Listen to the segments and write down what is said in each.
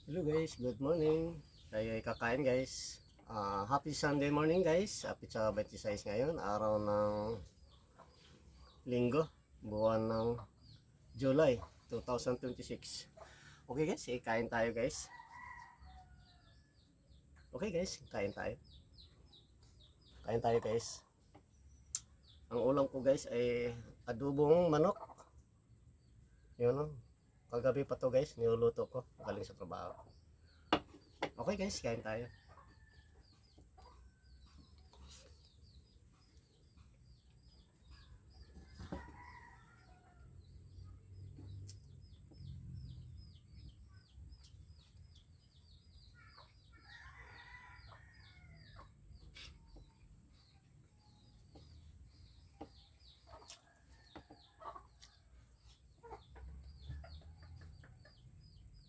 Hello guys, good morning. Tayo ay kakain guys. Happy Sunday morning guys. Happy sa 26 ngayon, araw ng linggo, buwan ng July 2026. Okay guys, kain tayo guys. Okay guys, kain tayo. Kain tayo guys. Ang ulam ko guys ay adobong manok. Yun o. Kagabi pa to guys, niluluto ko galing sa trabaho. Okay guys, kain tayo.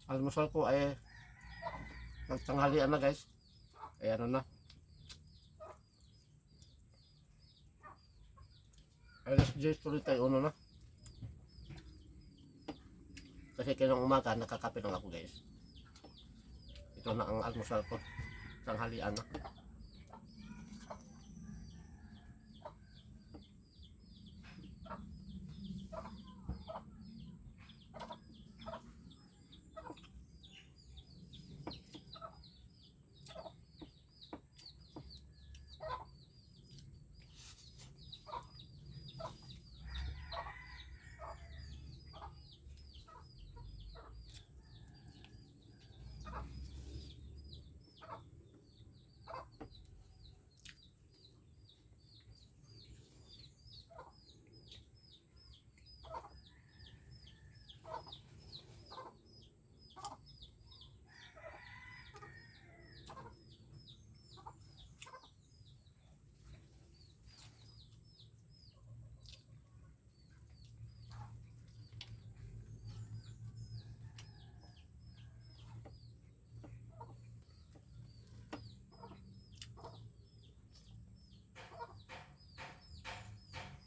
Almusal ko ay nagtanghalian na guys. Ay ano na. Alas 10 tuloy tayo uno na. Kasi kinang umaga nakakape lang ako guys. Ito na ang almusal ko. Tanghalian na.